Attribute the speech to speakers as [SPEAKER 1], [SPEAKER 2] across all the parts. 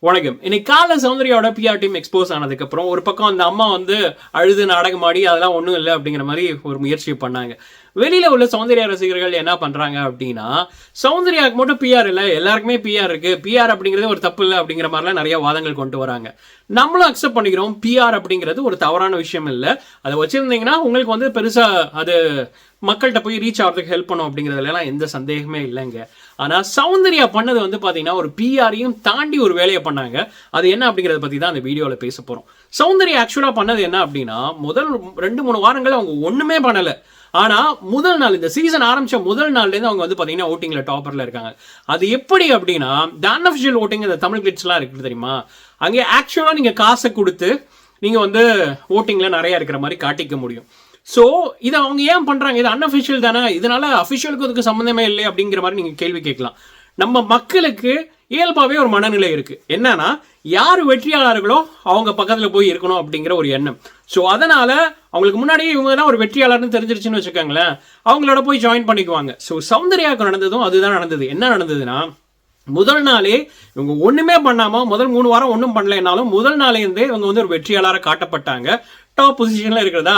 [SPEAKER 1] வணக்கம். இன்னைக்கு காலைல சௌந்தர்யாவோட பிஆர் டீம் எக்ஸ்போஸ் ஆனதுக்கப்புறம் ஒரு பக்கம் அந்த அம்மா வந்து அழுது நாடகமாடி அதெல்லாம் ஒன்றும் இல்லை அப்படிங்கிற மாதிரி ஒரு முயற்சி பண்ணாங்க. வெளியில் உள்ள சௌந்தர்யா ரசிகர்கள் என்ன பண்ணுறாங்க அப்படின்னா, சௌந்தர்யாவுக்கு மட்டும் பிஆர் இல்லை, எல்லாருக்குமே பிஆர் இருக்குது, பிஆர் அப்படிங்கிறது ஒரு தப்பு இல்லை அப்படிங்கிற மாதிரிலாம் நிறைய வாதங்கள் கொண்டு வராங்க. நம்மளும் அக்செப்ட் பண்ணிக்கிறோம், பிஆர் அப்படிங்கிறது ஒரு தவறான விஷயம் இல்லை. அதை வச்சுருந்தீங்கன்னா உங்களுக்கு வந்து பெருசாக அது மக்கள்கிட்ட போய் ரீச் ஆகிறதுக்கு ஹெல்ப் பண்ணும் அப்படிங்கிறதுலாம் எந்த சந்தேகமே இல்லைங்க. ஆனால் சௌந்தர்யா பண்ணது வந்து பார்த்தீங்கன்னா ஒரு பிஆரையும் தாண்டி ஒரு வேலையை பண்ணாங்க. அது என்ன அப்படிங்கிறத பற்றி தான் அந்த வீடியோவில் பேச போகிறோம். சௌந்தர்யா ஆக்சுவலாக பண்ணது என்ன அப்படின்னா, முதல் 2-3 வாரங்கள் அவங்க ஒன்றுமே பண்ணலை. ஆனால் முதல் நாள், இந்த சீசன் ஆரம்பித்த முதல் நாள்லேருந்து அவங்க வந்து பார்த்தீங்கன்னா ஓட்டிங்கில் டாப்பரில் இருக்காங்க. அது எப்படி அப்படின்னா, த அன்அஃபிஷியல் ஓட்டிங், இந்த தமிழ் கிளிட்ஸ்லாம் இருக்குது தெரியுமா, அங்கே ஆக்சுவலாக நீங்கள் காசை கொடுத்து நீங்கள் வந்து ஓட்டிங்கில் நிறையா இருக்கிற மாதிரி காட்டிக்க முடியும். ஸோ இதை அவங்க ஏன் பண்ணுறாங்க? இது அன்அஃபிஷியல் தானே, இதனால அஃபிஷியலுக்கு அதுக்கு சம்மந்தமே இல்லை அப்படிங்கிற மாதிரி நீங்கள் கேள்வி கேட்கலாம். நம்ம மக்களுக்கு இயல்பாகவே ஒரு மனநிலை இருக்குது. என்னன்னா, யார் வெற்றியாளர்களோ அவங்க பக்கத்தில் போய் இருக்கணும் அப்படிங்கிற ஒரு எண்ணம். ஸோ அதனால் அவங்களுக்கு முன்னாடியே இவங்க தான் ஒரு வெற்றியாளர்னு தெரிஞ்சிருச்சுன்னு வச்சுக்கோங்களேன், அவங்களோட போய் ஜாயின் பண்ணிக்குவாங்க. ஸோ சௌந்தர்யாவுக்கு நடந்ததும் அதுதான் நடந்தது. என்ன நடந்ததுன்னா, முதல் நாளே இவங்க ஒன்றுமே பண்ணாமல், முதல் 3 வாரம் ஒன்றும் பண்ணலைன்னாலும் முதல் நாளேருந்தே இவங்க வந்து ஒரு வெற்றியாளராக காட்டப்பட்டாங்க, டாப் பொசிஷனில் இருக்கிறதா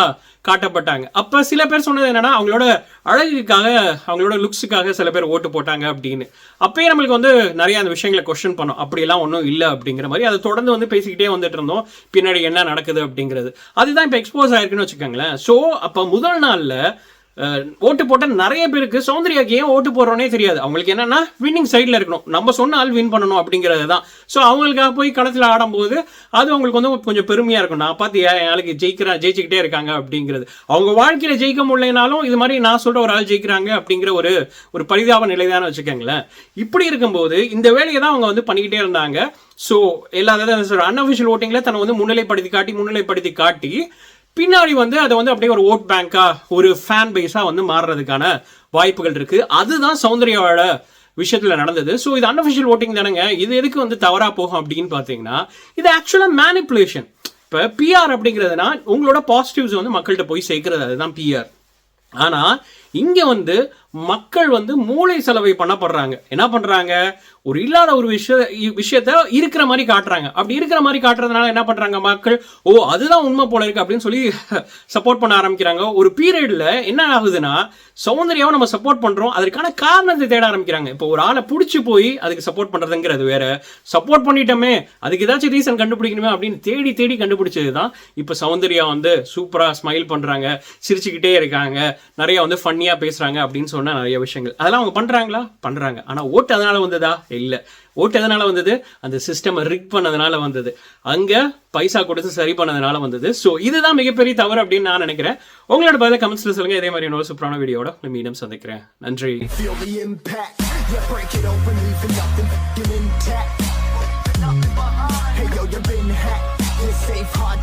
[SPEAKER 1] காட்டப்பட்டாங்க. அப்போ சில பேர் சொன்னது என்னன்னா, அவங்களோட அழகுக்காக, அவங்களோட லுக்ஸுக்காக சில பேர் ஓட்டு போட்டாங்க அப்படின்னு. அப்பயே நம்மளுக்கு வந்து நிறைய அந்த விஷயங்களை கொஸ்டின் பண்ணோம். அப்படியெல்லாம் ஒன்றும் இல்லை அப்படிங்கிற மாதிரி அதை தொடர்ந்து வந்து பேசிக்கிட்டே வந்துட்டு இருந்தோம், பின்னாடி என்ன நடக்குது அப்படிங்கிறது. அதுதான் இப்போ எக்ஸ்போஸ் ஆயிருக்குன்னு வச்சுக்கோங்களேன். ஸோ அப்போ முதல் நாளில் ஓட்டு போட்ட நிறைய பேருக்கு சௌந்தர்யாக்கு ஏன் ஓட்டு போடுறோன்னே தெரியாது. அவங்களுக்கு என்னன்னா, வின்னிங் சைடில் இருக்கணும், நம்ம சொன்ன ஆள் வின் பண்ணணும் அப்படிங்கிறது தான். ஸோ அவங்களுக்காக போய் களத்தில் ஆடும்போது அது அவங்களுக்கு வந்து கொஞ்சம் பெருமையாக இருக்கும். நான் பார்த்து என் ஆளுக்கு ஜெயிச்சுக்கிட்டே இருக்காங்க அப்படிங்கிறது. அவங்க வாழ்க்கையில் ஜெயிக்க முடியலனாலும் இது மாதிரி நான் சொல்கிற ஒரு ஆள் ஜெயிக்கிறாங்க அப்படிங்கிற ஒரு பரிதாப நிலைதான வச்சுக்கோங்களேன். இப்படி இருக்கும்போது இந்த வேலையை தான் அவங்க வந்து பண்ணிக்கிட்டே இருந்தாங்க. ஸோ எல்லா அன்அஃபிஷியல் ஓட்டிங்கில் தன்னை வந்து முன்னிலைப்படுத்தி காட்டி பின்னாடி வந்து அதை வந்து அப்படியே ஒரு ஓட் பேங்கா, ஒரு ஃபேன் பேஸா வந்து மாறுறதுக்கான வாய்ப்புகள் இருக்கு. அதுதான் சௌந்தர்யாவோட விஷயத்துல நடந்தது. ஸோ இது அன்அஃபிஷியல் ஓட்டிங் தானேங்க, இது எதுக்கு வந்து தவறா போகும் அப்படின்னு பார்த்தீங்கன்னா, இது ஆக்சுவலாக மேனிப்புலேஷன். இப்போ பிஆர் அப்படிங்கிறதுனா உங்களோட பாசிட்டிவ்ஸ் வந்து மக்கள்கிட்ட போய் சேர்க்கிறது, அதுதான் பிஆர். ஆனால் இங்கே வந்து மக்கள் வந்து மூளை செலவை பண்ணப்படுறாங்க. என்ன பண்ணுறாங்க, ஒரு இல்லாத ஒரு விஷயத்த இருக்கிற மாதிரி காட்டுறாங்க. அப்படி இருக்கிற மாதிரி காட்டுறதுனால என்ன பண்ணுறாங்க, மக்கள் ஓ அதுதான் உண்மை போல இருக்கு அப்படின்னு சொல்லி சப்போர்ட் பண்ண ஆரம்பிக்கிறாங்க. ஒரு பீரியடில் என்ன ஆகுதுன்னா, சௌந்தர்யாவை நம்ம சப்போர்ட் பண்ணுறோம், அதற்கான காரணத்தை தேட ஆரம்பிக்கிறாங்க. இப்போ ஒரு ஆளை பிடிச்சி போய் அதுக்கு சப்போர்ட் பண்ணுறதுங்கிறது வேற, சப்போர்ட் பண்ணிட்டோமே அதுக்கு ஏதாச்சும் ரீசன் கண்டுபிடிக்கணுமே அப்படின்னு தேடி கண்டுபிடிச்சது தான் இப்போ சௌந்தர்யா வந்து சூப்பராக ஸ்மைல் பண்ணுறாங்க, சிரிச்சுக்கிட்டே இருக்காங்க, நிறைய வந்து ஃபன்னியாக பேசுகிறாங்க அப்படின்னு சொன்ன நிறைய விஷயங்கள். அதெல்லாம் அவங்க பண்ணுறாங்களா? பண்ணுறாங்க. ஆனால் ஓட்டு அதனால வந்ததா? இல்லை. ஓட்டு எதனால வந்தது? அந்த சிஸ்டம் ரிக் பண்ணதுனால வந்தது, அங்க பைசா கொடுத்து சரி பண்ணதுனால வந்தது. ஸோ இதுதான் மிகப்பெரிய தவறு அப்படின்னு நான் நினைக்கிறேன். உங்களோட பதில கமெண்ட்ஸ்ல சொல்லுங்க. இதே மாதிரி இன்னொரு சூப்பரான வீடியோட மீண்டும் சந்திக்கிறேன். நன்றி. Hey yo, you've been hacked. This safe hard